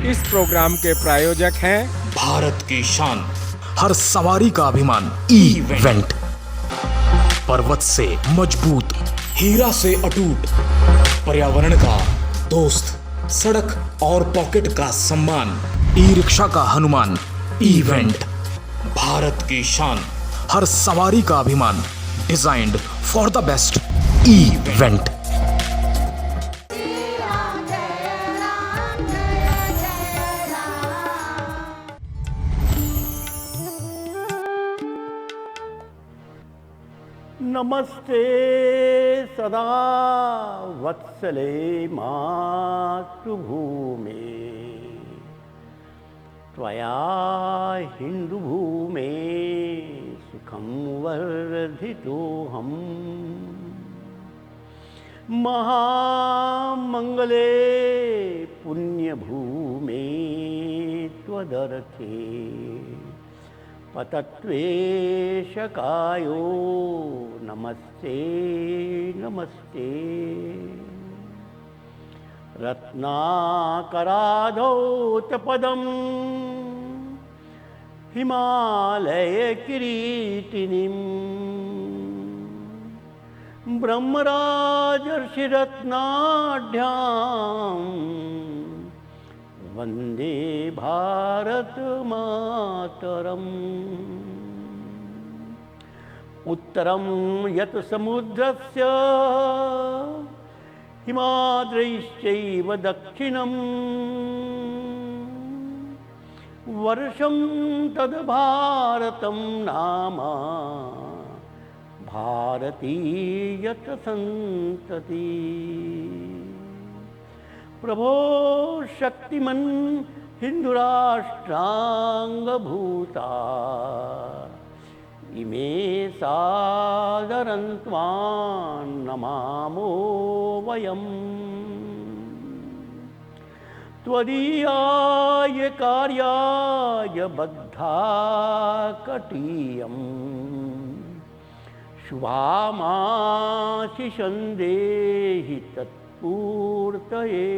इस प्रोग्राम के प्रायोजक हैं भारत की शान, हर सवारी का अभिमान इवेंट। पर्वत से मजबूत, हीरा से अटूट, पर्यावरण का दोस्त, सड़क और पॉकेट का सम्मान, ई रिक्शा का हनुमान इवेंट। भारत की शान, हर सवारी का अभिमान, designed for the best event. नमस्ते सदा वत्सले मातृभूमे, त्वया हिन्दुभूमे सुखं वर्धितोऽहम्। महामङ्गले पुण्यभूमे त्वदर्थे पतत्वेशकायो नमस्ते नमस्ते। रत्नाकराधौतपदं हिमालयकिरीटिनीं, ब्रह्मराजर्षिरत्नाढ्यां वन्दे भारत मातरम्। उत्तरं यत् समुद्रस्य हिमाद्रैश्चैव दक्षिणं, वर्षं तद् भारतं नाम भारतीयत सन्तति। प्रभो शक्तिमन् हिन्दुराष्ट्राङ्गभूता, इमे सादरं त्वां नमामो वयम्। त्वदीयाय कार्याय बद्धा कटीयम्, शुभामाशिषं देहि तत्पूर्तये।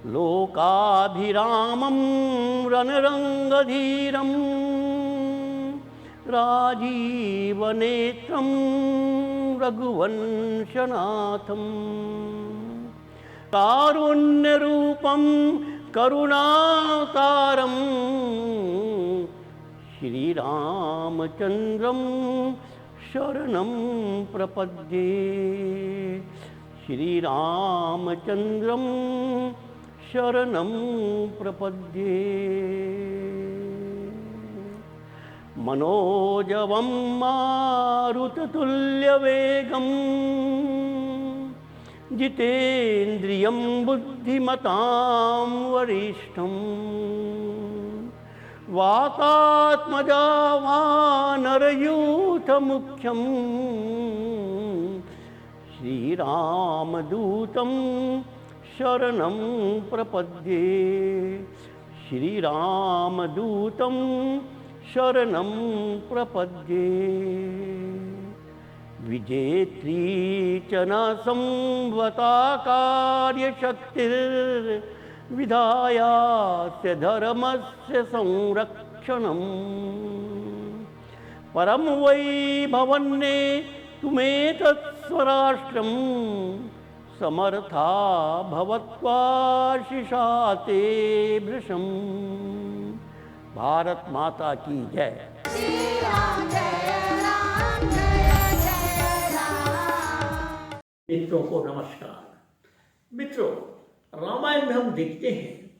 लोकाभिरामं रणरङ्गधीरं, राजीवनेत्रं रघुवंशनाथं, कारुण्यरूपं करुणावतारं श्रीरामचन्द्रं शरणं प्रपद्ये। श्रीरामचन्द्रं शरणं प्रपद्ये। मनोजवं मारुततुल्यवेगं, जितेन्द्रियं बुद्धिमतां वरिष्ठं, वातात्मजा वानरयूथमुख्यं, श्रीरामदूतं शरणं प्रपद्ये। श्रीरामदूतं शरणं प्रपद्ये। विजेत्री च न संवता कार्यशक्तिर्विधायास्य धर्मस्य संरक्षणं, परं वै भवन्ने तुमेतत् स्वराष्ट्रं, समर्था भवत्वाशिषा ते भृशम्। भारत माता की जय। मित्रों को नमस्कार। मित्रों, रामायण में हम देखते हैं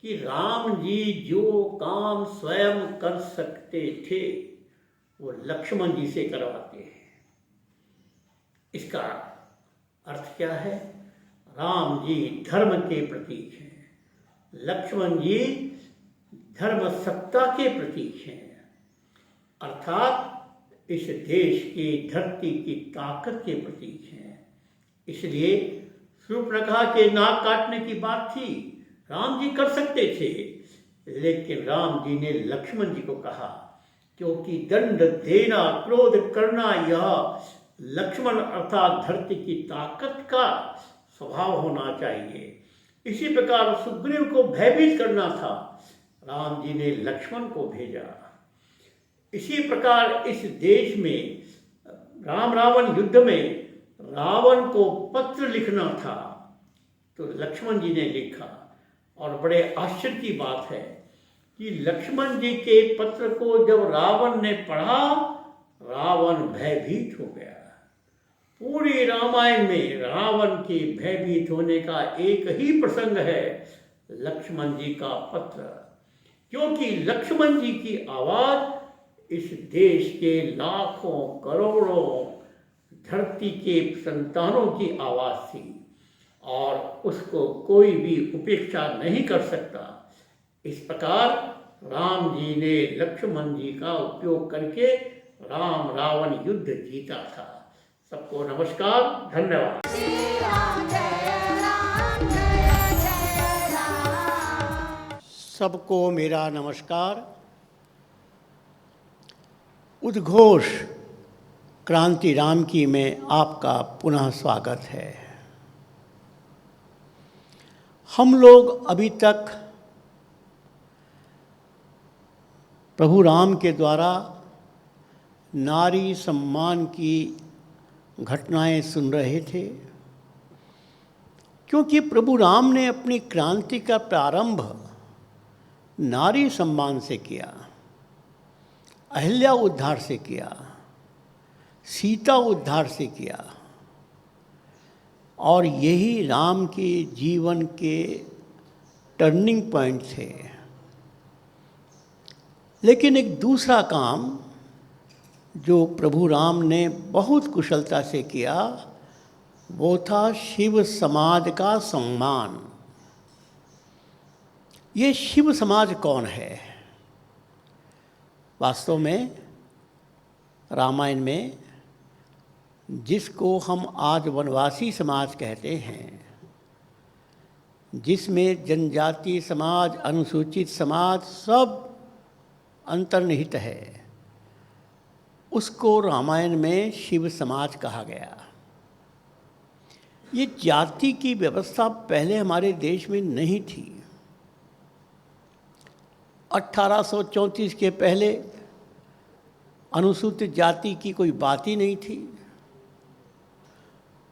कि राम जी जो काम स्वयं कर सकते थे वो लक्ष्मण जी से करवाते हैं। इसका अर्थ क्या है? राम जी धर्म के प्रतीक हैं, लक्ष्मण जी धर्म सत्ता के प्रतीक हैं, अर्थात इस देश की धरती की ताकत के प्रतीक हैं। इसलिए शूर्पणखा के नाक काटने की बात थी, राम जी कर सकते थे, लेकिन राम जी ने लक्ष्मण जी को कहा, क्योंकि दंड देना, क्रोध करना यह लक्ष्मण अर्थात धरती की ताकत का स्वभाव होना चाहिए। इसी प्रकार सुग्रीव को भयभीत करना था, राम जी ने लक्ष्मण को भेजा। इसी प्रकार इस देश में राम रावण युद्ध में रावण को पत्र लिखना था, तो लक्ष्मण जी ने लिखा। और बड़े आश्चर्य की बात है कि लक्ष्मण जी के पत्र को जब रावण ने पढ़ा, रावण भयभीत हो गया। पूरी रामायण में रावण के भयभीत होने का एक ही प्रसंग है, लक्ष्मण जी का पत्र, क्योंकि लक्ष्मण जी की आवाज इस देश के लाखों करोड़ों धरती के संतानों की आवाज थी और उसको कोई भी उपेक्षा नहीं कर सकता। इस प्रकार राम जी ने लक्ष्मण जी का उपयोग करके राम रावण युद्ध जीता था। सबको नमस्कार, धन्यवाद। सबको मेरा नमस्कार। उद्घोष क्रांति राम की में आपका पुनः स्वागत है। हम लोग अभी तक प्रभु राम के द्वारा नारी सम्मान की घटनाएं सुन रहे थे, क्योंकि प्रभु राम ने अपनी क्रांति का प्रारंभ नारी सम्मान से किया, अहिल्या उद्धार से किया, सीता उद्धार से किया, और यही राम के जीवन के टर्निंग पॉइंट थे। लेकिन एक दूसरा काम जो प्रभु राम ने बहुत कुशलता से किया, वो था शिव समाज का सम्मान। ये शिव समाज कौन है? वास्तव में रामायण में जिसको हम आज वनवासी समाज कहते हैं, जिसमें जनजाति समाज, अनुसूचित समाज सब अंतर्निहित है, उसको रामायण में शिव समाज कहा गया। ये जाति की व्यवस्था पहले हमारे देश में नहीं थी। 1834 के पहले अनुसूचित जाति की कोई बात ही नहीं थी।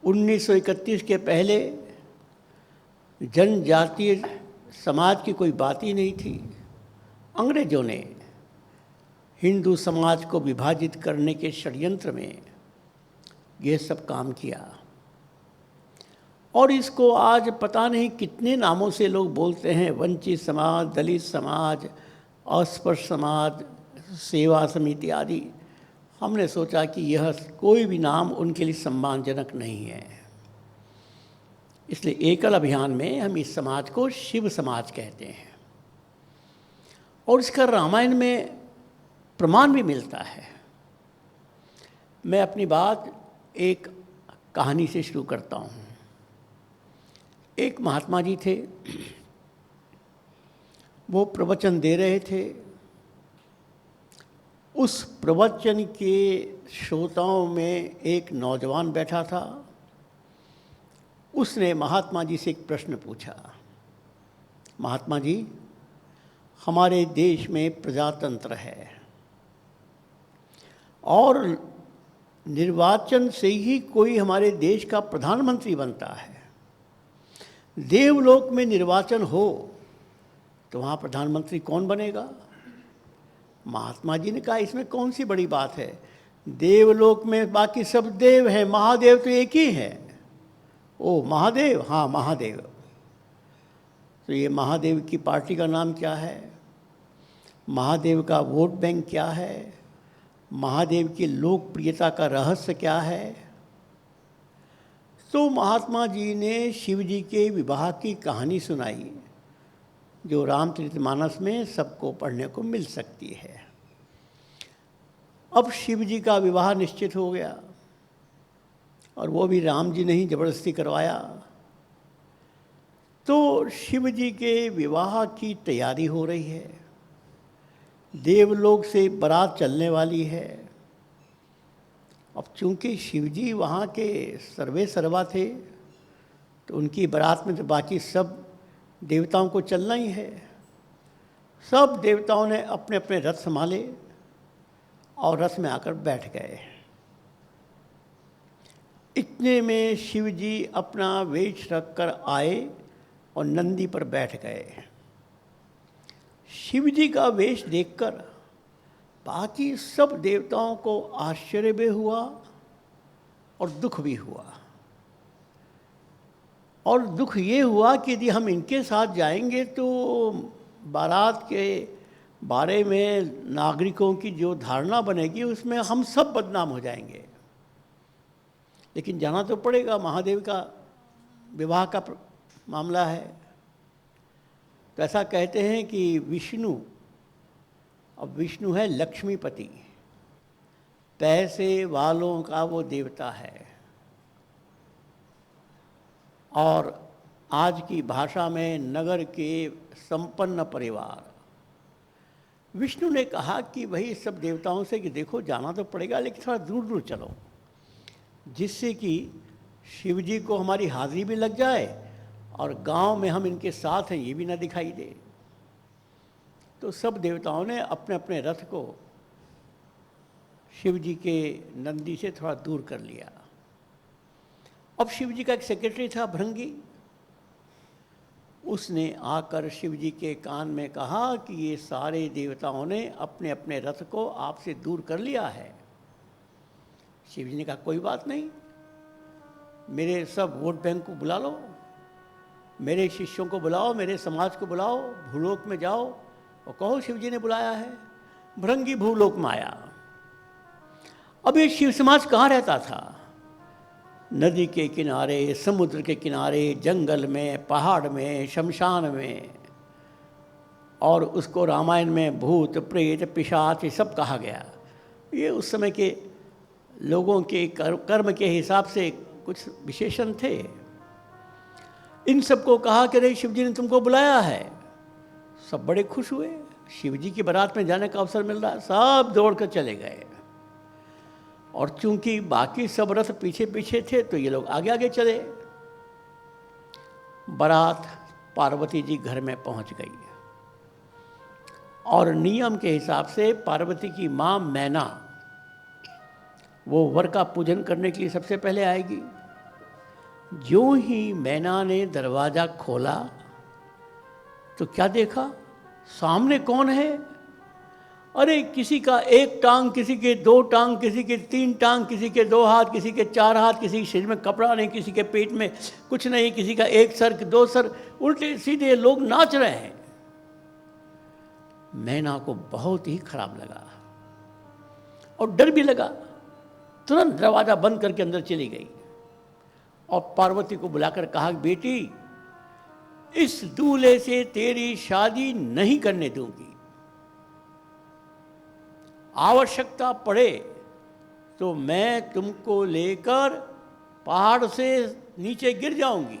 1931 के पहले जनजातीय समाज की कोई बात ही नहीं थी। अंग्रेजों ने हिंदू समाज को विभाजित करने के षड्यंत्र में ये सब काम किया, और इसको आज पता नहीं कितने नामों से लोग बोलते हैं। वंचित समाज, दलित समाज, अस्पृश्य समाज, सेवा समिति आदि। हमने सोचा कि यह कोई भी नाम उनके लिए सम्मानजनक नहीं है, इसलिए एकल अभियान में हम इस समाज को शिव समाज कहते हैं। और इसका रामायण में प्रमाण भी मिलता है। मैं अपनी बात एक कहानी से शुरू करता हूँ। एक महात्मा जी थे, वो प्रवचन दे रहे थे। उस प्रवचन के श्रोताओं में एक नौजवान बैठा था। उसने महात्मा जी से एक प्रश्न पूछा, महात्मा जी, हमारे देश में प्रजातंत्र है और निर्वाचन से ही कोई हमारे देश का प्रधानमंत्री बनता है। देवलोक में निर्वाचन हो तो वहाँ प्रधानमंत्री कौन बनेगा? महात्मा जी ने कहा, इसमें कौन सी बड़ी बात है? देवलोक में बाकी सब देव हैं, महादेव तो एक ही है। ओ महादेव, हाँ महादेव। तो ये महादेव की पार्टी का नाम क्या है? महादेव का वोट बैंक क्या है? महादेव की लोकप्रियता का रहस्य क्या है? तो महात्मा जी ने शिव जी के विवाह की कहानी सुनाई, जो रामचरितमानस में सबको पढ़ने को मिल सकती है। अब शिव जी का विवाह निश्चित हो गया, और वो भी राम जी ने ही जबरदस्ती करवाया। तो शिव जी के विवाह की तैयारी हो रही है, देवलोक से बारात चलने वाली है। अब चूंकि शिव जी वहाँ के सर्वे सर्वा थे, तो उनकी बारात में तो बाकी सब देवताओं को चलना ही है। सब देवताओं ने अपने अपने रथ संभाले और रथ में आकर बैठ गए। इतने में शिव जी अपना वेश रखकर आए और नंदी पर बैठ गए। शिव जी का वेश देखकर बाकी सब देवताओं को आश्चर्य भी हुआ और दुख भी हुआ। और दुख ये हुआ कि यदि हम इनके साथ जाएंगे तो बारात के बारे में नागरिकों की जो धारणा बनेगी उसमें हम सब बदनाम हो जाएंगे। लेकिन जाना तो पड़ेगा, महादेव का विवाह का मामला है। तो ऐसा कहते हैं कि विष्णु, अब विष्णु है लक्ष्मीपति, पैसे वालों का वो देवता है। और आज की भाषा में नगर के संपन्न परिवार। विष्णु ने कहा कि भाई सब देवताओं से कि देखो जाना तो पड़ेगा लेकिन थोड़ा दूर दूर चलो, जिससे कि शिव जी को हमारी हाजिरी भी लग जाए और गांव में हम इनके साथ हैं ये भी ना दिखाई दे। तो सब देवताओं ने अपने अपने रथ को शिव जी के नंदी से थोड़ा दूर कर लिया। अब शिव जी का एक सेक्रेटरी था भृंगी, उसने आकर शिव जी के कान में कहा कि ये सारे देवताओं ने अपने अपने रथ को आपसे दूर कर लिया है। शिव जी ने कहा कोई बात नहीं, मेरे सब वोट बैंक को बुला लो, मेरे शिष्यों को बुलाओ, मेरे समाज को बुलाओ, भूलोक में जाओ और कहो शिव जी ने बुलाया है। भृंगी भूलोक में आया। अब ये शिव समाज कहाँ रहता था? नदी के किनारे, समुद्र के किनारे, जंगल में, पहाड़ में, शमशान में। और उसको रामायण में भूत प्रेत पिशाच ये सब कहा गया। ये उस समय के लोगों के कर्म के हिसाब से कुछ विशेषण थे। इन सबको कहा कि अरे शिव जी ने तुमको बुलाया है। सब बड़े खुश हुए, शिव जी की बारात में जाने का अवसर मिल रहा है। सब दौड़ कर चले गए और चूंकि बाकी सब रथ पीछे पीछे थे तो ये लोग आगे आगे चले। बारात पार्वती जी घर में पहुंच गई और नियम के हिसाब से पार्वती की माँ मैना वो वर का पूजन करने के लिए सबसे पहले आएगी। जो ही मैना ने दरवाज़ा खोला तो क्या देखा? सामने कौन है? अरे किसी का एक टांग, किसी के दो टांग, किसी के तीन टांग, किसी के दो हाथ, किसी के चार हाथ, किसी के शरीर में कपड़ा नहीं, किसी के पेट में कुछ नहीं, किसी का एक सर दो सर, उल्टे सीधे लोग नाच रहे हैं। मैना को बहुत ही खराब लगा और डर भी लगा। तुरंत दरवाज़ा बंद करके अंदर चली गई और पार्वती को बुलाकर कहा, बेटी इस दूल्हे से तेरी शादी नहीं करने दूंगी। आवश्यकता पड़े तो मैं तुमको लेकर पहाड़ से नीचे गिर जाऊंगी,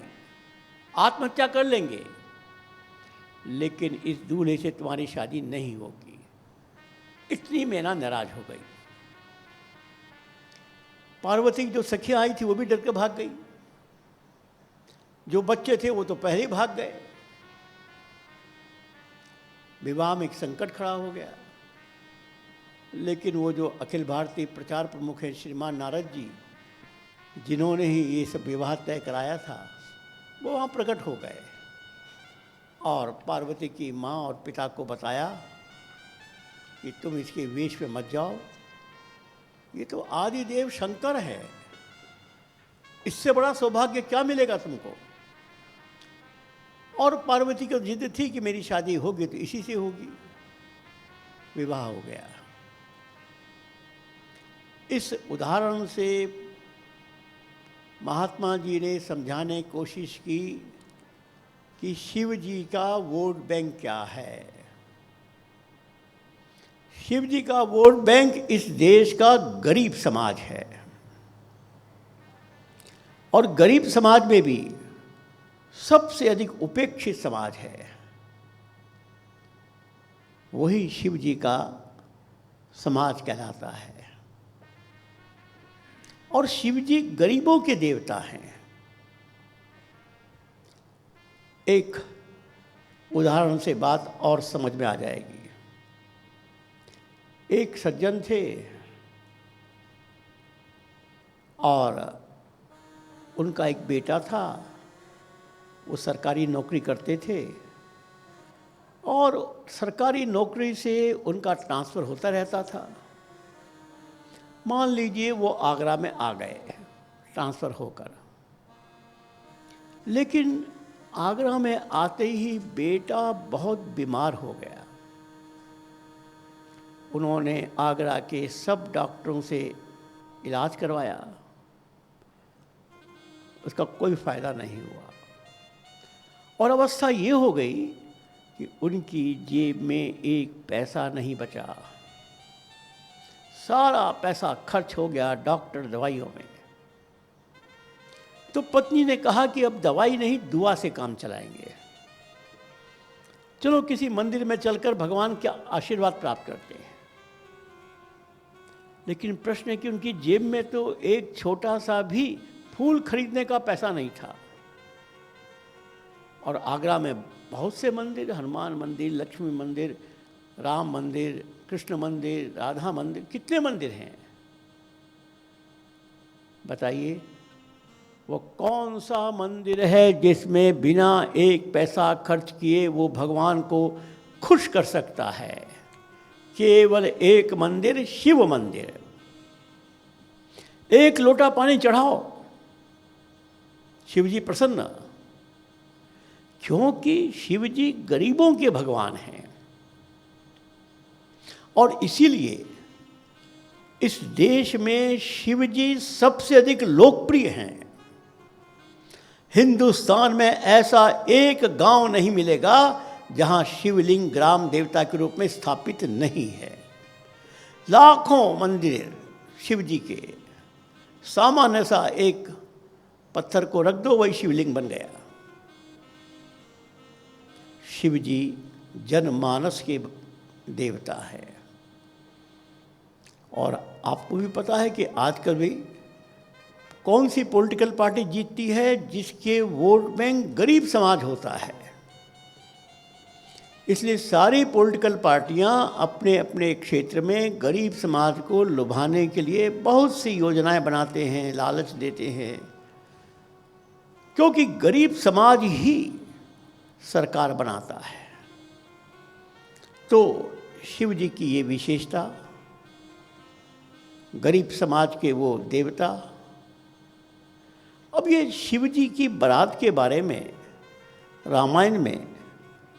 आत्महत्या कर लेंगे, लेकिन इस दूल्हे से तुम्हारी शादी नहीं होगी। इतनी मैना नाराज हो गई। पार्वती की जो सखियां आई थी वो भी डर के भाग गई। जो बच्चे थे वो तो पहले ही भाग गए। विवाह में एक संकट खड़ा हो गया। लेकिन वो जो अखिल भारतीय प्रचार प्रमुख हैं श्रीमान नारद जी, जिन्होंने ही ये सब विवाह तय कराया था, वो वहाँ प्रकट हो गए और पार्वती की माँ और पिता को बताया कि तुम इसके वेश पे मत जाओ, ये तो आदिदेव शंकर है, इससे बड़ा सौभाग्य क्या मिलेगा तुमको। और पार्वती की जिद थी कि मेरी शादी होगी तो इसी से होगी। विवाह हो गया। इस उदाहरण से महात्मा जी ने समझाने की कोशिश की कि शिव जी का वोट बैंक क्या है। शिव जी का वोट बैंक इस देश का गरीब समाज है और गरीब समाज में भी सबसे अधिक उपेक्षित समाज है, वही शिव जी का समाज कहलाता है। और शिव जी गरीबों के देवता हैं। एक उदाहरण से बात और समझ में आ जाएगी। एक सज्जन थे और उनका एक बेटा था, वो सरकारी नौकरी करते थे और सरकारी नौकरी से उनका ट्रांसफ़र होता रहता था। मान लीजिए वो आगरा में आ गए ट्रांसफ़र होकर, लेकिन आगरा में आते ही बेटा बहुत बीमार हो गया। उन्होंने आगरा के सब डॉक्टरों से इलाज करवाया, उसका कोई फ़ायदा नहीं हुआ और अवस्था ये हो गई कि उनकी जेब में एक पैसा नहीं बचा। सारा पैसा खर्च हो गया डॉक्टर दवाइयों में। तो पत्नी ने कहा कि अब दवाई नहीं, दुआ से काम चलाएंगे। चलो किसी मंदिर में चलकर भगवान का आशीर्वाद प्राप्त करते हैं। लेकिन प्रश्न है कि उनकी जेब में तो एक छोटा सा भी फूल खरीदने का पैसा नहीं था। और आगरा में बहुत से मंदिर, हनुमान मंदिर, लक्ष्मी मंदिर, राम मंदिर, कृष्ण मंदिर, राधा मंदिर, कितने मंदिर हैं बताइए। वो कौन सा मंदिर है जिसमें बिना एक पैसा खर्च किए वो भगवान को खुश कर सकता है? केवल एक मंदिर, शिव मंदिर। एक लोटा पानी चढ़ाओ, शिवजी प्रसन्न, क्योंकि शिवजी गरीबों के भगवान हैं। और इसीलिए इस देश में शिवजी सबसे अधिक लोकप्रिय हैं। हिंदुस्तान में ऐसा एक गांव नहीं मिलेगा जहां शिवलिंग ग्राम देवता के रूप में स्थापित नहीं है। लाखों मंदिर शिवजी के, सामान्य सा एक पत्थर को रख दो, वही शिवलिंग बन गया। शिवजी जनमानस के देवता है। और आपको भी पता है कि आजकल भी कौन सी पॉलिटिकल पार्टी जीतती है जिसके वोट बैंक गरीब समाज होता है। इसलिए सारी पॉलिटिकल पार्टियां अपने अपने क्षेत्र में गरीब समाज को लुभाने के लिए बहुत सी योजनाएं बनाते हैं, लालच देते हैं, क्योंकि गरीब समाज ही सरकार बनाता है। तो शिव जी की ये विशेषता, गरीब समाज के वो देवता। अब ये शिव जी की बारात के बारे में रामायण में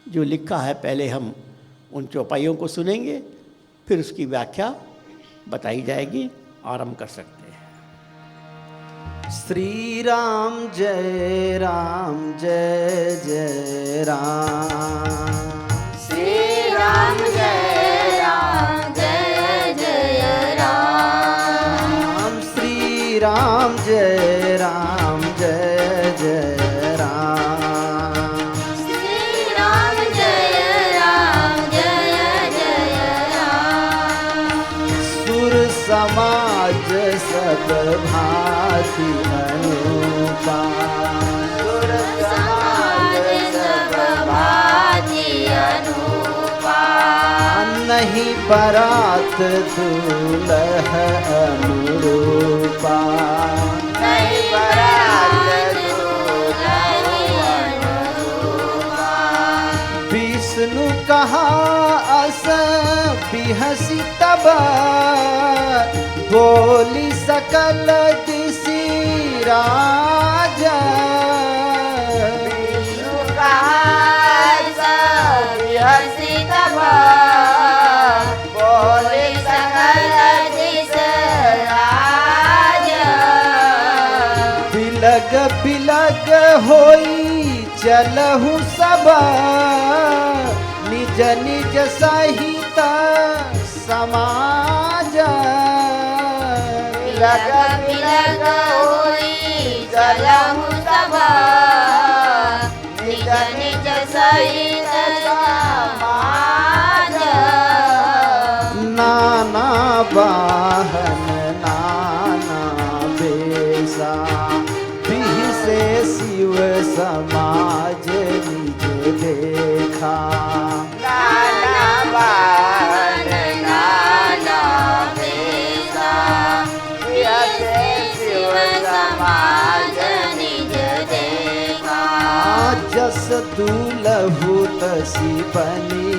जो लिखा है, पहले हम उन चौपाइयों को सुनेंगे, फिर उसकी व्याख्या बताई जाएगी। आरंभ कर सकते हैं। श्री राम जय जय राम। श्री राम जय जय राम। श्री राम जय जय राम। श्री राम जय जय राम। सुर समाज सब भांति अनुपा। सुर समाज सब भांति अनुपा। नहीं बरात दूल्ह अनुरूपा। नहीं बरात दूल्ह अनुरूपा। विष्णु कहा अस बिहसी तब। बोली सकल दिशि राजा। विष्णु कहा सब बिहसी तब। बोले सकल दिस राजा। बिलग बिलग होई चलहु सब। निज निज सहित समाज। बिलग बिलग होई चलहु सब। निज निज सहित समाज। नाना वाहन नाना बेसा। बिह से शिव समाज निज देखा। दूलहु तसी बनी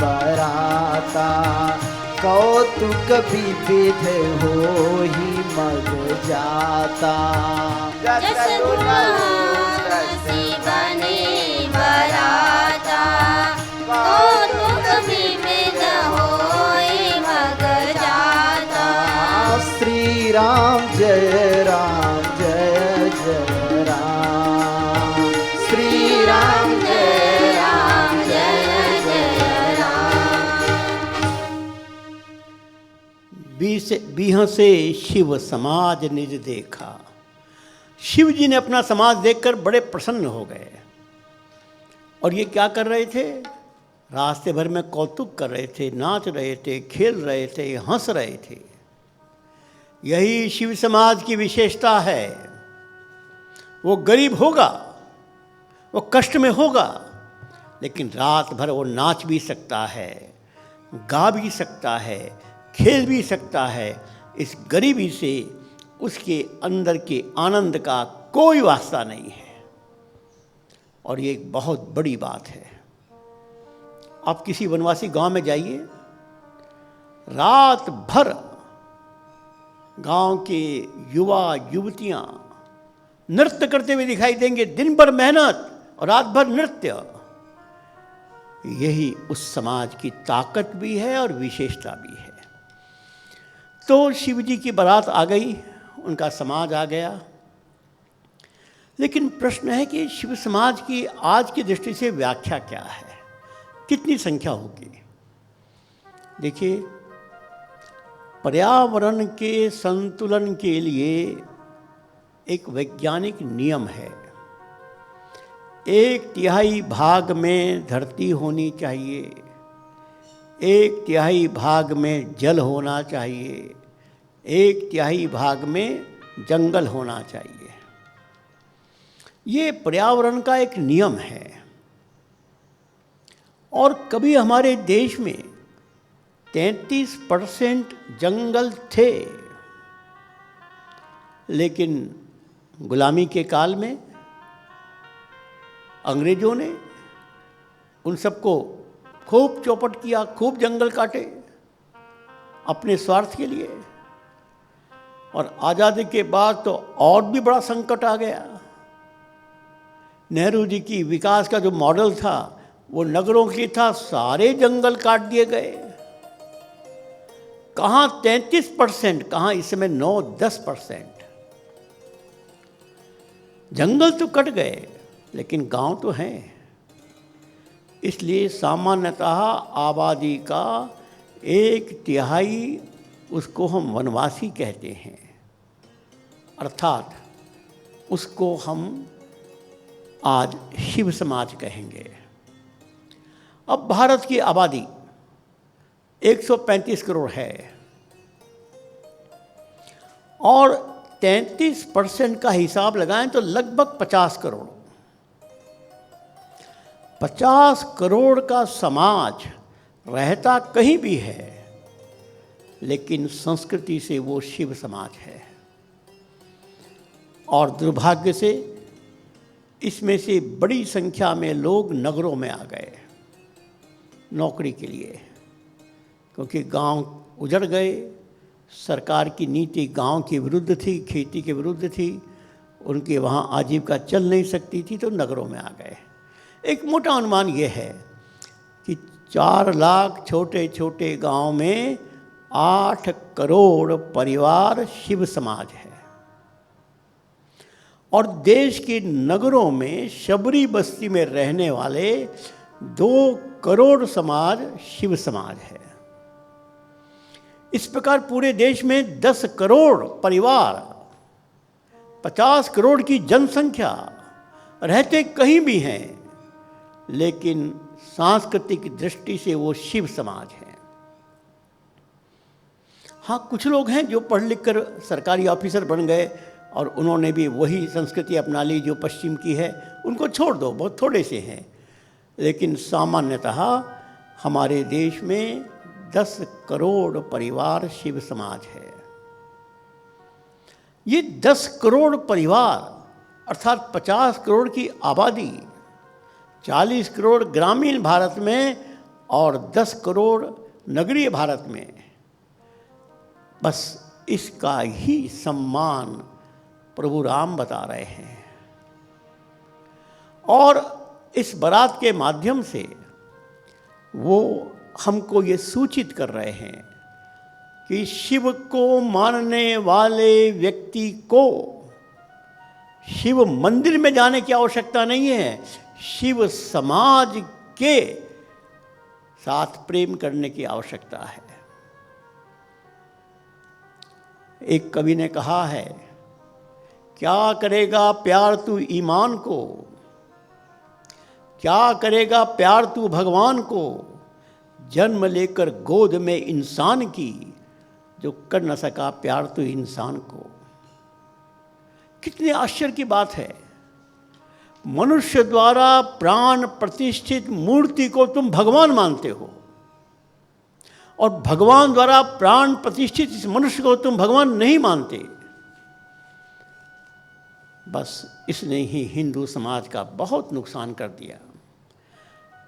बराता कौतुक विविध होहि मग जाता जस दुलहु बनी बराता कौतुक विविध होई मग जाता। श्री राम जय जय राम श्री राम जय राम जय जय राम। बीह से शिव समाज निज देखा। शिव जी ने अपना समाज देखकर बड़े प्रसन्न हो गए। और ये क्या कर रहे थे? रास्ते भर में कौतुक कर रहे थे, नाच रहे थे, खेल रहे थे, हंस रहे थे। यही शिव समाज की विशेषता है। वो गरीब होगा, वो कष्ट में होगा, लेकिन रात भर वो नाच भी सकता है, गा भी सकता है, खेल भी सकता है। इस गरीबी से उसके अंदर के आनंद का कोई वास्ता नहीं है। और ये एक बहुत बड़ी बात है। आप किसी वनवासी गांव में जाइए, रात भर गांव के युवा युवतियां नृत्य करते हुए दिखाई देंगे। दिन भर मेहनत और रात भर नृत्य। यही उस समाज की ताकत भी है और विशेषता भी है। तो शिव जी की बारात आ गई, उनका समाज आ गया। लेकिन प्रश्न है कि शिव समाज की आज की दृष्टि से व्याख्या क्या है, कितनी संख्या होगी? देखिए, पर्यावरण के संतुलन के लिए एक वैज्ञानिक नियम है। 1/3 भाग में धरती होनी चाहिए, 1/3 भाग में जल होना चाहिए, 1/3 भाग में जंगल होना चाहिए। ये पर्यावरण का एक नियम है। और कभी हमारे देश में 33% जंगल थे, लेकिन गुलामी के काल में अंग्रेजों ने उन सबको खूब चौपट किया, खूब जंगल काटे अपने स्वार्थ के लिए। और आज़ादी के बाद तो और भी बड़ा संकट आ गया। नेहरू जी की विकास का जो मॉडल था वो नगरों की था, सारे जंगल काट दिए गए। कहाँ 33%, कहाँ इस समय 9-10%। जंगल तो कट गए, लेकिन गांव तो हैं। इसलिए सामान्यतः आबादी का 1/3 उसको हम वनवासी कहते हैं, अर्थात उसको हम आज शिव समाज कहेंगे। अब भारत की आबादी 135 करोड़ है और 33% का हिसाब लगाएं तो लगभग 50 करोड़। 50 करोड़ का समाज रहता कहीं भी है, लेकिन संस्कृति से वो शिव समाज है। और दुर्भाग्य से इसमें से बड़ी संख्या में लोग नगरों में आ गए नौकरी के लिए, क्योंकि गांव उजड़ गए। सरकार की नीति गांव के विरुद्ध थी, खेती के विरुद्ध थी, उनके वहाँ आजीविका चल नहीं सकती थी, तो नगरों में आ गए। एक मोटा अनुमान ये है कि 4 लाख छोटे छोटे गांव में 8 करोड़ परिवार शिव समाज है। और देश के नगरों में शबरी बस्ती में रहने वाले 2 करोड़ समाज शिव समाज है। इस प्रकार पूरे देश में 10 करोड़ परिवार, 50 करोड़ की जनसंख्या रहते कहीं भी हैं, लेकिन सांस्कृतिक दृष्टि से वो शिव समाज है। हाँ, कुछ लोग हैं जो पढ़ लिख कर सरकारी ऑफिसर बन गए और उन्होंने भी वही संस्कृति अपना ली जो पश्चिम की है। उनको छोड़ दो, बहुत थोड़े से हैं। लेकिन सामान्यतः हमारे देश में 10 करोड़ परिवार शिव समाज है। ये 10 करोड़ परिवार अर्थात 50 करोड़ की आबादी 40 करोड़ ग्रामीण भारत में और 10 करोड़ नगरीय भारत में, बस इसका ही सम्मान प्रभु राम बता रहे हैं। और इस बारात के माध्यम से वो हमको ये सूचित कर रहे हैं कि शिव को मानने वाले व्यक्ति को शिव मंदिर में जाने की आवश्यकता नहीं है, शिव समाज के साथ प्रेम करने की आवश्यकता है। एक कवि ने कहा है, क्या करेगा प्यार तू ईमान को, क्या करेगा प्यार तू भगवान को, जन्म लेकर गोद में इंसान की, जो कर न सका प्यार तू इंसान को। कितने आश्चर्य की बात है, मनुष्य द्वारा प्राण प्रतिष्ठित मूर्ति को तुम भगवान मानते हो, और भगवान द्वारा प्राण प्रतिष्ठित इस मनुष्य को तुम भगवान नहीं मानते। बस इसने ही हिंदू समाज का बहुत नुकसान कर दिया।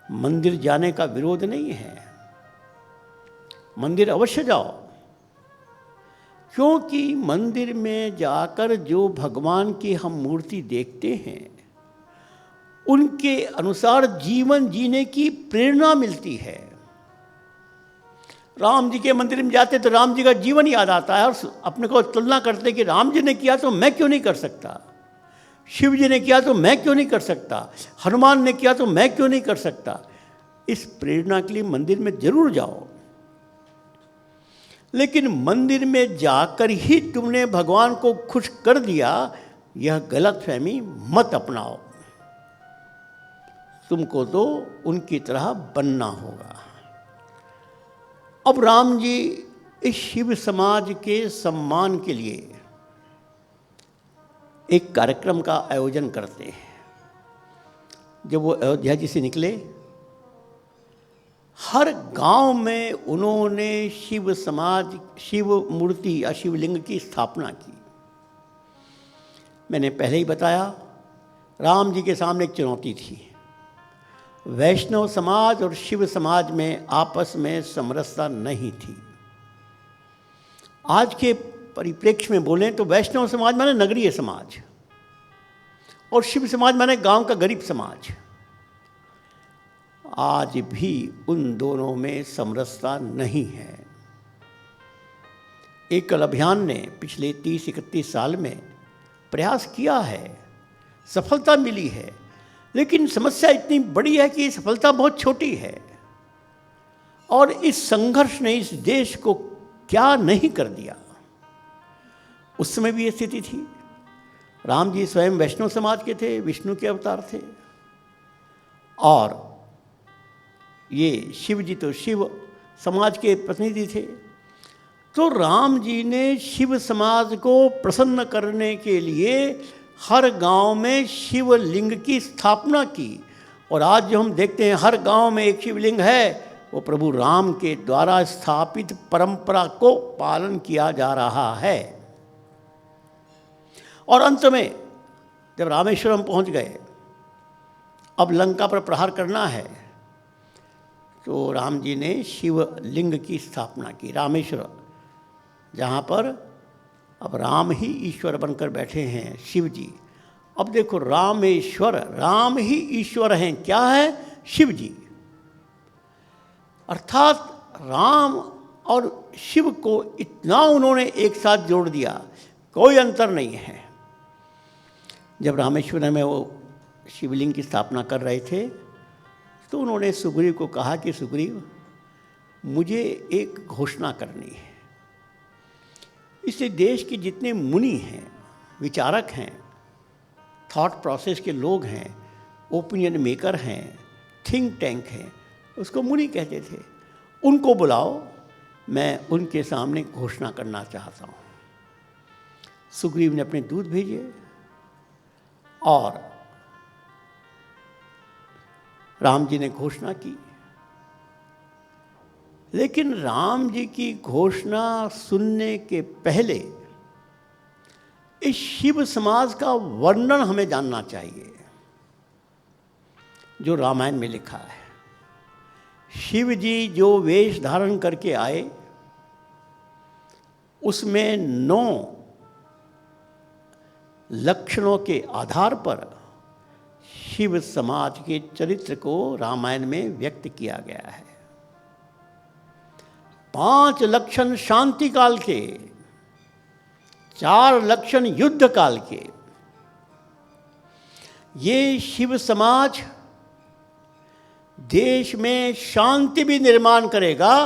मंदिर जाने का विरोध नहीं है, मंदिर अवश्य जाओ, क्योंकि मंदिर में जाकर जो भगवान की हम मूर्ति देखते हैं उनके अनुसार जीवन जीने की प्रेरणा मिलती है। राम जी के मंदिर में जाते तो राम जी का जीवन याद आता है और अपने को तुलना करते कि राम जी ने किया तो मैं क्यों नहीं कर सकता, शिव जी ने किया तो मैं क्यों नहीं कर सकता, हनुमान ने किया तो मैं क्यों नहीं कर सकता। इस प्रेरणा के लिए मंदिर में जरूर जाओ, लेकिन मंदिर में जाकर ही तुमने भगवान को खुश कर दिया, यह गलतफहमी मत अपनाओ। तुमको तो उनकी तरह बनना होगा। अब राम जी इस शिव समाज के सम्मान के लिए एक कार्यक्रम का आयोजन करते हैं। जब वो अयोध्या जी से निकले, हर गांव में उन्होंने शिव समाज, शिव मूर्ति या शिवलिंग की स्थापना की। मैंने पहले ही बताया, राम जी के सामने एक चुनौती थी। वैष्णव समाज और शिव समाज में आपस में समरसता नहीं थी। आज के परिप्रेक्ष्य में बोलें तो वैष्णव समाज माने नगरीय समाज और शिव समाज माने गांव का गरीब समाज। आज भी उन दोनों में समरसता नहीं है। एकल अभियान ने पिछले 30-31 साल में प्रयास किया है, सफलता मिली है, लेकिन समस्या इतनी बड़ी है कि सफलता बहुत छोटी है। और इस संघर्ष ने इस देश को क्या नहीं कर दिया। उस समय भी ये स्थिति थी। राम जी स्वयं वैष्णव समाज के थे, विष्णु के अवतार थे, और ये शिव जी तो शिव समाज के प्रतिनिधि थे। तो राम जी ने शिव समाज को प्रसन्न करने के लिए हर गांव में शिवलिंग की स्थापना की। और आज जो हम देखते हैं हर गांव में एक शिवलिंग है, वो प्रभु राम के द्वारा स्थापित परंपरा को पालन किया जा रहा है। और अंत में जब रामेश्वरम पहुंच गए, अब लंका पर प्रहार करना है, तो राम जी ने शिवलिंग की स्थापना की रामेश्वर, जहाँ पर अब राम ही ईश्वर बनकर बैठे हैं, शिव जी। अब देखो, रामेश्वर, राम ही ईश्वर हैं, क्या है? शिव जी। अर्थात राम और शिव को इतना उन्होंने एक साथ जोड़ दिया, कोई अंतर नहीं है। जब रामेश्वर में वो शिवलिंग की स्थापना कर रहे थे, तो उन्होंने सुग्रीव को कहा कि सुग्रीव, मुझे एक घोषणा करनी है। इससे देश के जितने मुनि हैं, विचारक हैं, थॉट प्रोसेस के लोग हैं, ओपिनियन मेकर हैं, थिंक टैंक हैं, उसको मुनि कहते थे, उनको बुलाओ, मैं उनके सामने घोषणा करना चाहता हूँ। सुग्रीव ने अपने दूत भेजे और राम जी ने घोषणा की। लेकिन राम जी की घोषणा सुनने के पहले इस शिव समाज का वर्णन हमें जानना चाहिए। जो रामायण में लिखा है। शिव जी जो वेश धारण करके आए, उसमें 9 लक्षणों के आधार पर शिव समाज के चरित्र को रामायण में व्यक्त किया गया है। 5 लक्षण शांति काल के, 4 लक्षण युद्ध काल के। ये शिव समाज देश में शांति भी निर्माण करेगा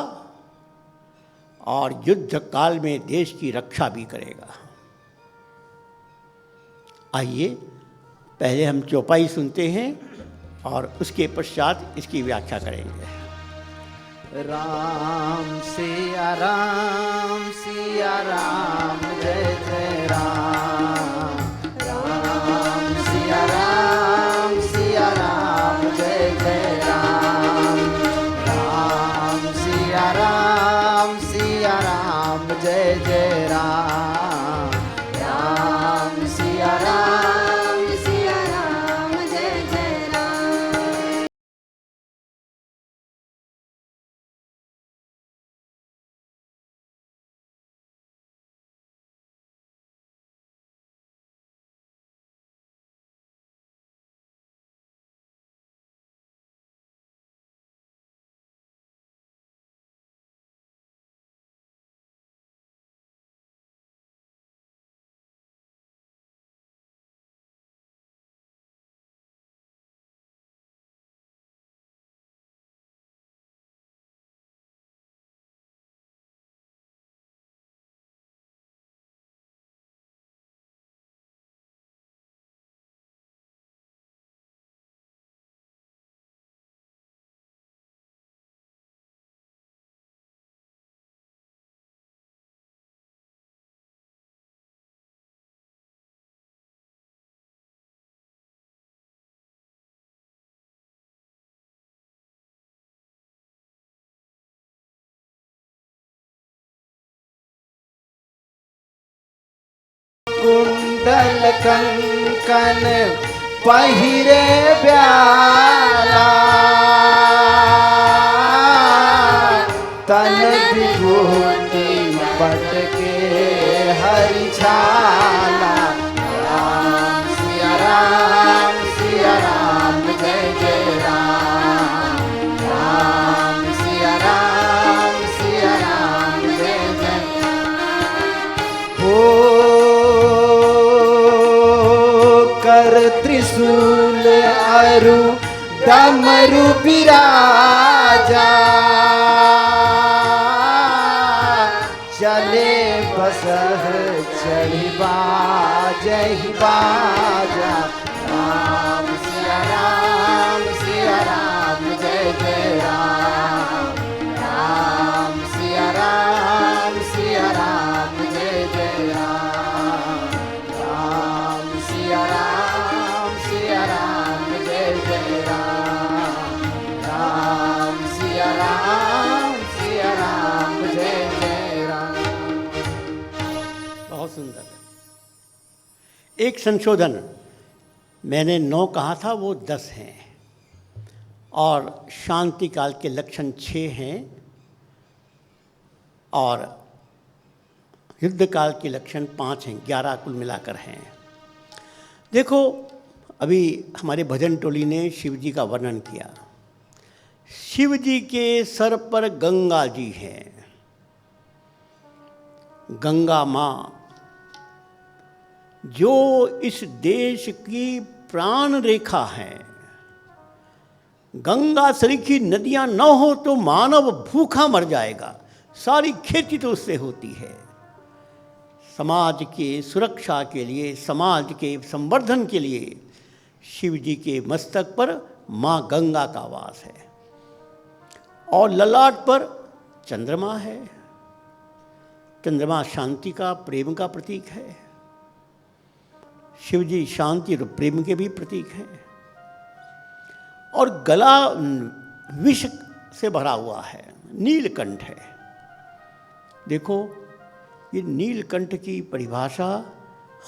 और युद्ध काल में देश की रक्षा भी करेगा। आइए पहले हम चौपाई सुनते हैं और उसके पश्चात इसकी व्याख्या करेंगे। राम सिया राम जय जय राम। राम सिया राम जय जय राम। राम सिया राम जय जय राम। राम सिया राम जय जय राम। कुंडल कंकन पहिरे ब्याला। तन विभूति पटके हरिछाला। राम सिया राम जय जय राम। राम सिया राम जय जय हो। कर त्रिशूल अरु डमरु बिराजा। चले बसह चढ़ी बाजहि बाजा। राम सिया राम जय जय राम। राम सिया राम जय जय राम। राम सिया राम जय जय राम। राम सिया राम जय जय राम। बहुत सुंदर। एक संशोधन, मैंने 9 कहा था, वो 10 हैं और शांति काल के लक्षण 6 हैं और युद्ध काल के लक्षण 5 हैं। 11 कुल मिलाकर हैं। देखो, अभी हमारे भजन टोली ने शिव जी का वर्णन किया। शिव जी के सर पर गंगा जी हैं। गंगा माँ जो इस देश की प्राण रेखा है। गंगा सरीखी नदियाँ न हो तो मानव भूखा मर जाएगा। सारी खेती तो उससे होती है। समाज के सुरक्षा के लिए, समाज के संवर्धन के लिए शिव जी के मस्तक पर माँ गंगा का वास है और ललाट पर चंद्रमा है। चंद्रमा शांति का, प्रेम का प्रतीक है। शिव जी शांति और प्रेम के भी प्रतीक हैं। और गला विष से भरा हुआ है, नीलकंठ है। देखो, ये नीलकंठ की परिभाषा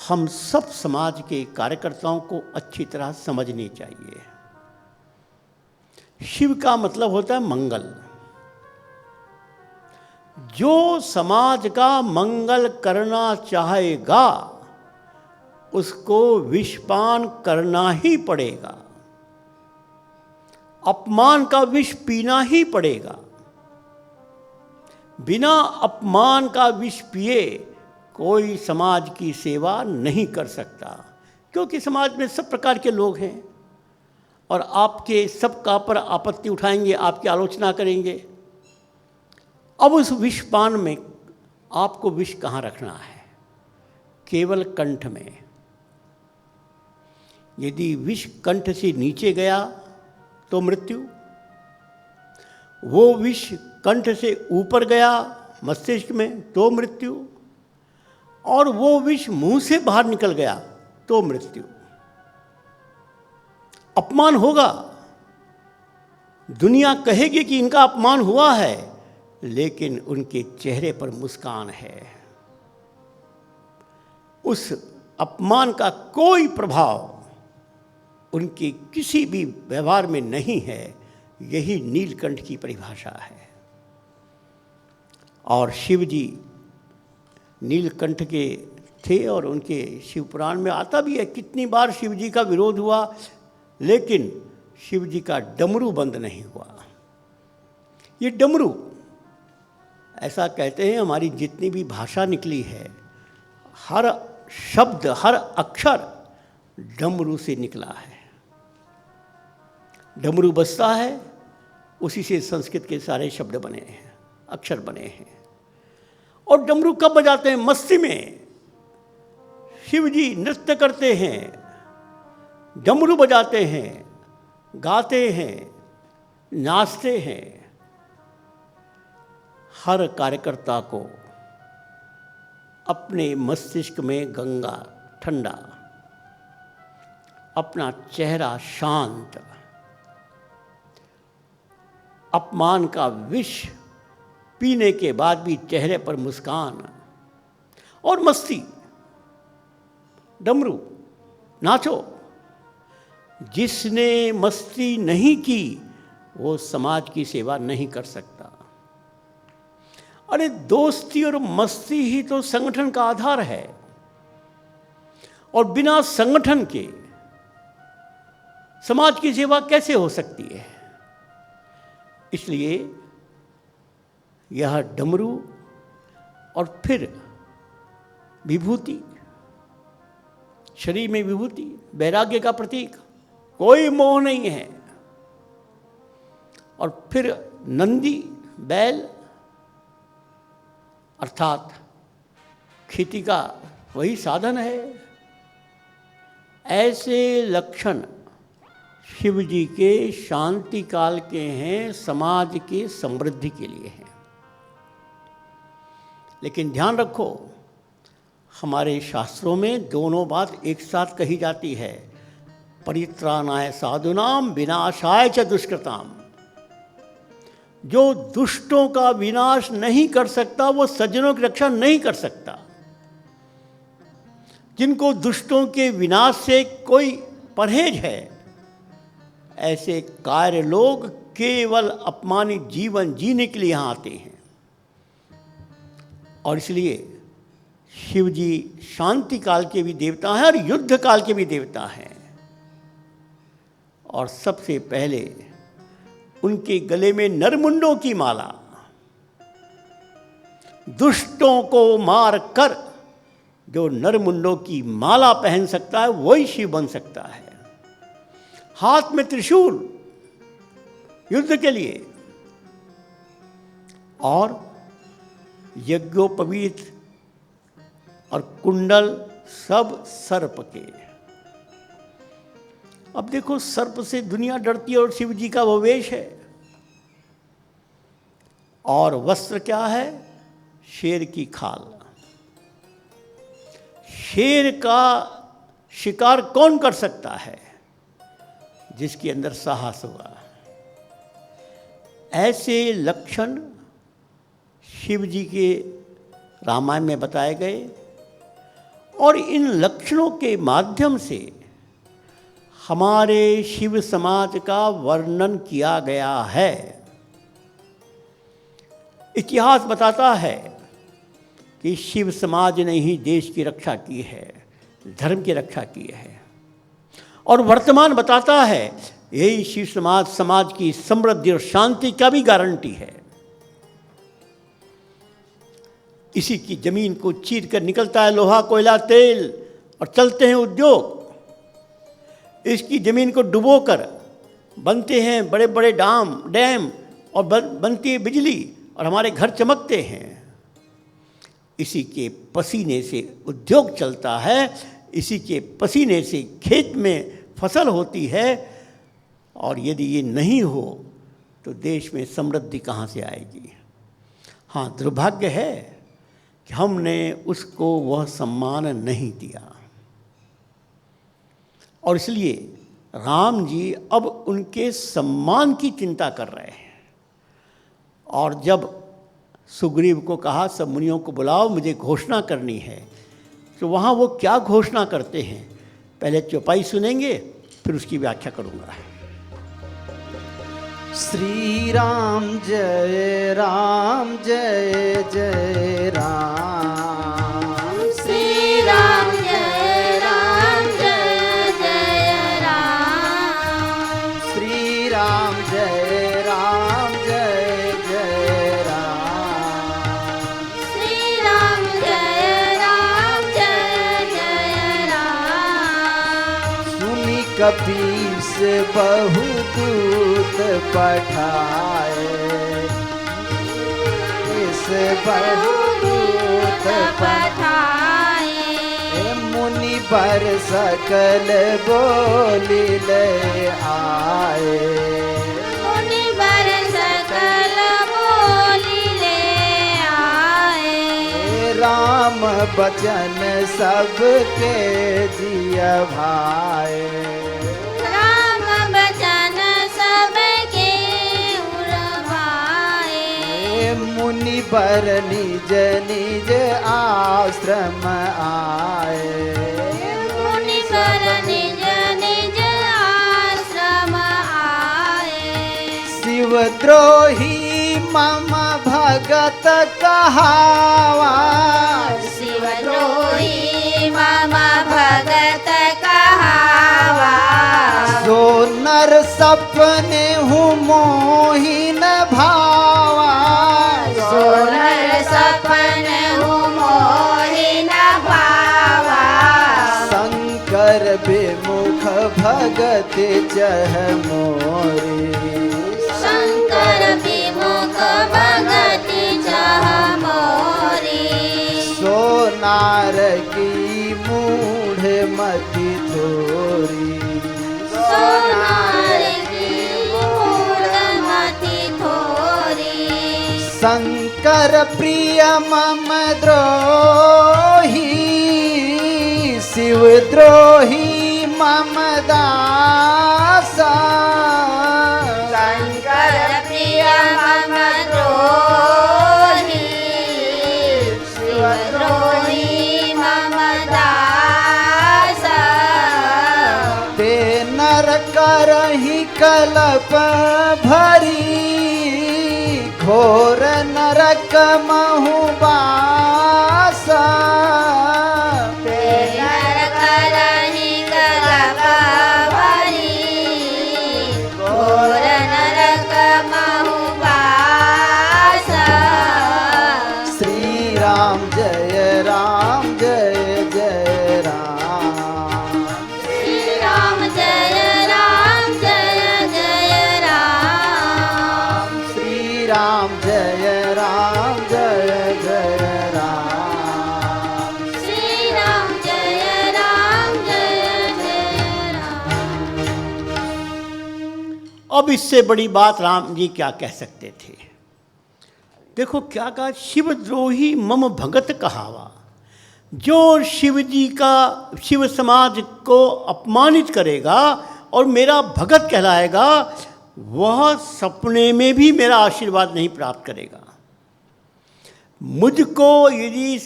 हम सब समाज के कार्यकर्ताओं को अच्छी तरह समझनी चाहिए। शिव का मतलब होता है मंगल। जो समाज का मंगल करना चाहेगा उसको विषपान करना ही पड़ेगा, अपमान का विष पीना ही पड़ेगा। बिना अपमान का विष पिए कोई समाज की सेवा नहीं कर सकता, क्योंकि समाज में सब प्रकार के लोग हैं और आपके सब का पर आपत्ति उठाएंगे, आपकी आलोचना करेंगे। अब उस विषपान में आपको विष कहाँ रखना है? केवल कंठ में। यदि विष कंठ से नीचे गया तो मृत्यु, वो विष कंठ से ऊपर गया मस्तिष्क में तो मृत्यु, और वो विष मुंह से बाहर निकल गया तो मृत्यु। अपमान होगा, दुनिया कहेगी कि इनका अपमान हुआ है, लेकिन उनके चेहरे पर मुस्कान है। उस अपमान का कोई प्रभाव उनके किसी भी व्यवहार में नहीं है। यही नीलकंठ की परिभाषा है। और शिव जी नीलकंठ के थे और उनके शिव पुराण में आता भी है कितनी बार शिव जी का विरोध हुआ, लेकिन शिव जी का डमरू बंद नहीं हुआ। ये डमरू, ऐसा कहते हैं, हमारी जितनी भी भाषा निकली है, हर शब्द हर अक्षर डमरू से निकला है। डमरू बजता है, उसी से संस्कृत के सारे शब्द बने हैं, अक्षर बने हैं। और डमरू कब बजाते हैं? मस्ती में। शिव जी नृत्य करते हैं, डमरू बजाते हैं, गाते हैं, नाचते हैं। हर कार्यकर्ता को अपने मस्तिष्क में गंगा ठंडा, अपना चेहरा शांत, अपमान का विष पीने के बाद भी चेहरे पर मुस्कान और मस्ती। डमरू नाचो। जिसने मस्ती नहीं की वो समाज की सेवा नहीं कर सकता। अरे दोस्ती और मस्ती ही तो संगठन का आधार है, और बिना संगठन के समाज की सेवा कैसे हो सकती है? इसलिए यह डमरू और फिर विभूति, शरीर में विभूति वैराग्य का प्रतीक, कोई मोह नहीं है। और फिर नंदी बैल, अर्थात खेती का वही साधन है। ऐसे लक्षण शिव जी के शांति काल के हैं, समाज के समृद्धि के लिए हैं। लेकिन ध्यान रखो, हमारे शास्त्रों में दोनों बात एक साथ कही जाती है। परित्राणाय साधुनाम विनाशाय च दुष्कृताम। जो दुष्टों का विनाश नहीं कर सकता वो सज्जनों की रक्षा नहीं कर सकता। जिनको दुष्टों के विनाश से कोई परहेज है, ऐसे कार्य लोग केवल अपमानित जीवन जीने के लिए यहाँ आते हैं। और इसलिए शिव जी शांति काल के भी देवता हैं और युद्ध काल के भी देवता हैं। और सबसे पहले उनके गले में नरमुंडों की माला। दुष्टों को मार कर जो नरमुंडों की माला पहन सकता है वही शिव बन सकता है। हाथ में त्रिशूल युद्ध के लिए, और यज्ञोपवीत और कुंडल सब सर्प के। अब देखो, सर्प से दुनिया डरती है और शिव जी का वो वेश है। और वस्त्र क्या है? शेर की खाल। शेर का शिकार कौन कर सकता है? जिसके अंदर साहस होगा। ऐसे लक्षण शिव जी के रामायण में बताए गए, और इन लक्षणों के माध्यम से हमारे शिव समाज का वर्णन किया गया है। इतिहास बताता है कि शिव समाज ने ही देश की रक्षा की है, धर्म की रक्षा की है। और वर्तमान बताता है यही शिव समाज की समृद्धि और शांति का भी गारंटी है। इसी की जमीन को चीर कर निकलता है लोहा, कोयला, तेल और चलते हैं उद्योग। इसकी जमीन को डुबोकर बनते हैं बड़े बड़े डैम और बनती है बिजली और हमारे घर चमकते हैं। इसी के पसीने से उद्योग चलता है, इसी के पसीने से खेत में फसल होती है। और यदि ये नहीं हो तो देश में समृद्धि कहाँ से आएगी। हाँ, दुर्भाग्य है कि हमने उसको वह सम्मान नहीं दिया। और इसलिए राम जी अब उनके सम्मान की चिंता कर रहे हैं। और जब सुग्रीव को कहा सब मुनियों को बुलाओ, मुझे घोषणा करनी है, तो वहाँ वो क्या घोषणा करते हैं पहले चौपाई सुनेंगे, फिर उसकी व्याख्या करूँगा। श्री राम जय जय राम। श्री राम जय जय राम। श्री राम जय जय राम। श्री राम जय जय राम। सुनी कपीस बहु दूत पठाए, इस दूत पठाए। मुनि बर सकल बोली ले आए। मुनि बर सकल बोली ले आए। राम बचन सबके जिया भाए। राम बचन सबके उड़वाए। मुनि बर निज निज आश्रम आए। मुनि बर निज निज आश्रम आए। शिवद्रोही मम भगत कहावा। शिवद्रोही मम भगत कहावा। सो नर सपने हूँ मोहिन भावा। सोनर सपन हूँ मोहिन भावा। शंकर विमुख भगत चह मोरी। शंकर विमुख भगत चह मोरी। सोनार की मूढ़ मति थोरी। सोनार की मूढ़मति थोरी। शंकर प्रिय मम द्रोही। शिव द्रोही मम दासा। शंकर प्रिय मम द्रोही। शिव द्रोही मम दासा। ते नर करहि कलप भरी। घोर नरक महु बासा। नर करहि कलप भरी। घोर नरक महु बासा। श्री राम जय जय राम। श्री राम जय जय राम। श्री राम जय जय राम। श्री राम जय जय राम। अब इससे बड़ी बात राम जी क्या कह सकते थे। देखो क्या कहा, शिवद्रोही मम भगत कहावा। जो शिव जी का, शिव समाज को अपमानित करेगा और मेरा भगत कहलाएगा, वह सपने में भी मेरा आशीर्वाद नहीं प्राप्त करेगा। मुझको यदि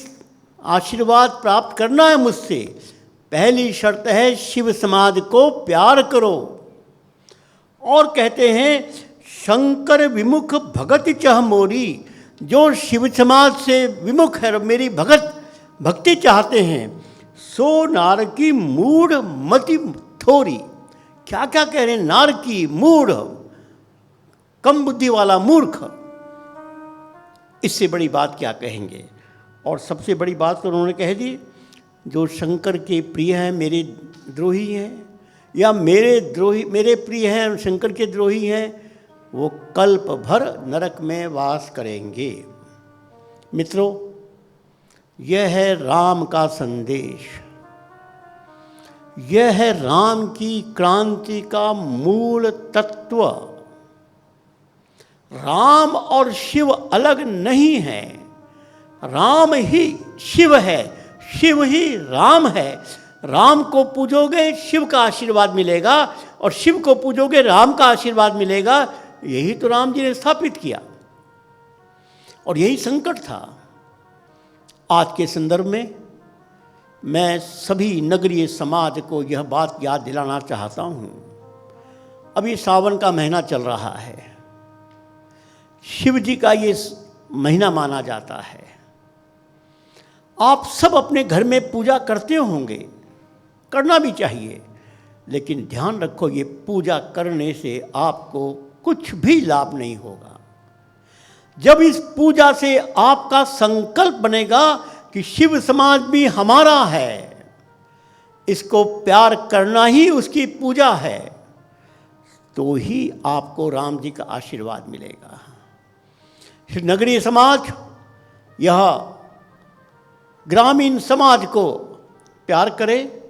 आशीर्वाद प्राप्त करना है मुझसे, पहली शर्त है शिव समाज को प्यार करो। और कहते हैं शंकर विमुख भगत चह मोरी, जो शिव समाज से विमुख है, मेरी भक्ति चाहते हैं, सो नार की मूढ़ मति थोरी। क्या क्या कह रहे हैं? नार की, मूढ़, कम बुद्धि वाला, मूर्ख। इससे बड़ी बात क्या कहेंगे? और सबसे बड़ी बात तो उन्होंने कह दी, जो शंकर के प्रिय हैं मेरे द्रोही हैं, या मेरे प्रिय हैं शंकर के द्रोही हैं, वो कल्प भर नरक में वास करेंगे। मित्रों, यह है राम का संदेश, यह है राम की क्रांति का मूल तत्व। राम और शिव अलग नहीं है, राम ही शिव है, शिव ही राम है। राम को पूजोगे शिव का आशीर्वाद मिलेगा, और शिव को पूजोगे राम का आशीर्वाद मिलेगा। यही तो राम जी ने स्थापित किया, और यही संकट था। आज के संदर्भ में मैं सभी नगरीय समाज को यह बात याद दिलाना चाहता हूँ। अभी सावन का महीना चल रहा है, शिव जी का ये महीना माना जाता है। आप सब अपने घर में पूजा करते होंगे, करना भी चाहिए, लेकिन ध्यान रखो ये पूजा करने से आपको कुछ भी लाभ नहीं होगा। जब इस पूजा से आपका संकल्प बनेगा कि शिव समाज भी हमारा है, इसको प्यार करना ही उसकी पूजा है, तो ही आपको राम जी का आशीर्वाद मिलेगा। नगरीय समाज यह ग्रामीण समाज को प्यार करे,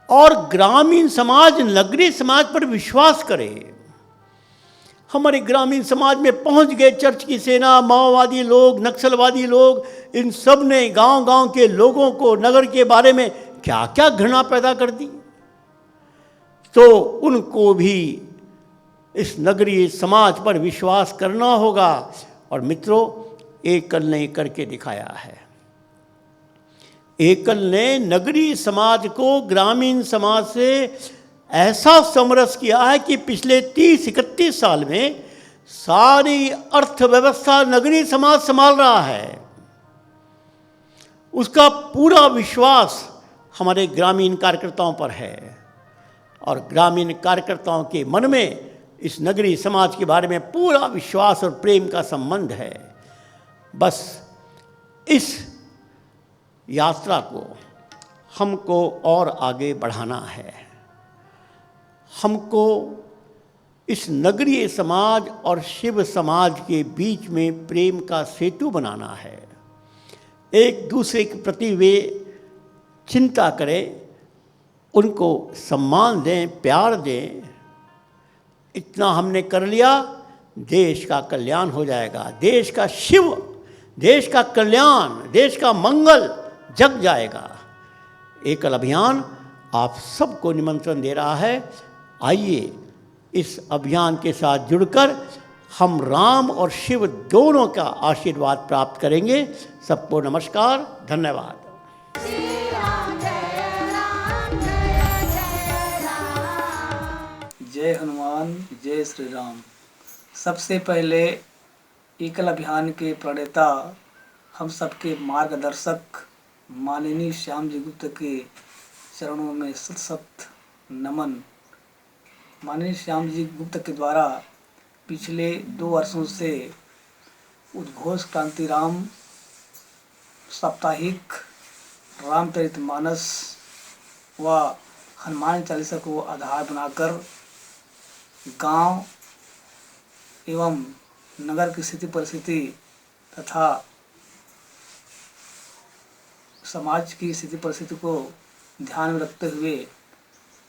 और ग्रामीण समाज नगरीय समाज पर विश्वास करे। हमारे ग्रामीण समाज में पहुंच गए चर्च की सेना, माओवादी लोग, नक्सलवादी लोग, इन सब ने गांव-गांव के लोगों को नगर के बारे में क्या क्या घृणा पैदा कर दी। तो उनको भी इस नगरीय समाज पर विश्वास करना होगा। और मित्रों, एकल ने करके दिखाया है। एकल ने नगरीय समाज को ग्रामीण समाज से ऐसा समरस किया है कि पिछले 30-31 साल में सारी अर्थव्यवस्था नगरीय समाज संभाल रहा है। उसका पूरा विश्वास हमारे ग्रामीण कार्यकर्ताओं पर है, और ग्रामीण कार्यकर्ताओं के मन में इस नगरीय समाज के बारे में पूरा विश्वास और प्रेम का संबंध है। बस इस यात्रा को हमको और आगे बढ़ाना है। हमको इस नगरीय समाज और शिव समाज के बीच में प्रेम का सेतु बनाना है। एक दूसरे के प्रति वे चिंता करें, उनको सम्मान दें, प्यार दें। इतना हमने कर लिया, देश का कल्याण हो जाएगा। देश का शिव, देश का कल्याण, देश का मंगल जग जाएगा। एकल अभियान आप सबको निमंत्रण दे रहा है। आइए इस अभियान के साथ जुड़कर हम राम और शिव दोनों का आशीर्वाद प्राप्त करेंगे। सबको नमस्कार, धन्यवाद। श्री राम जय राम जय जय राम। जय हनुमान, जय श्री राम। सबसे पहले एकल अभियान के प्रणेता, हम सबके मार्गदर्शक माननीय श्याम जी गुप्त के चरणों में सत सत नमन। माननीय श्याम जी गुप्त के द्वारा पिछले 2 वर्षों से उद्घोष क्रांति राम साप्ताहिक, रामचरितमानस व हनुमान चालीसा को आधार बनाकर गांव एवं नगर की स्थिति परिस्थिति तथा समाज की स्थिति परिस्थिति को ध्यान में रखते हुए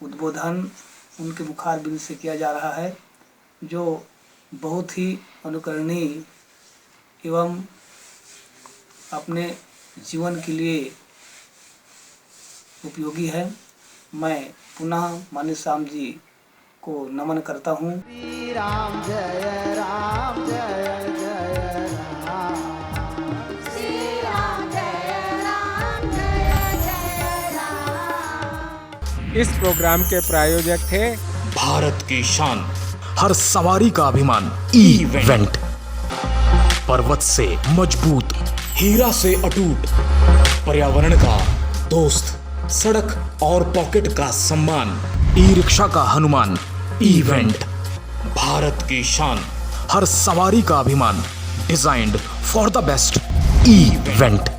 उद्बोधन उनके मुखारबिंद से किया जा रहा है, जो बहुत ही अनुकरणीय एवं अपने जीवन के लिए उपयोगी है। मैं पुनः माननीय श्याम जी को नमन करता हूँ। श्री राम जय राम जय जय राम। श्री राम जय राम जय जय इस प्रोग्राम के प्रायोजक थे भारत की शान, हर सवारी का अभिमान इवेंट। पर्वत से मजबूत, हीरा से अटूट, पर्यावरण का दोस्त, सड़क और पॉकेट का सम्मान, ई रिक्शा का हनुमान इवेंट। भारत की शान, हर सवारी का अभिमान, designed for the best event.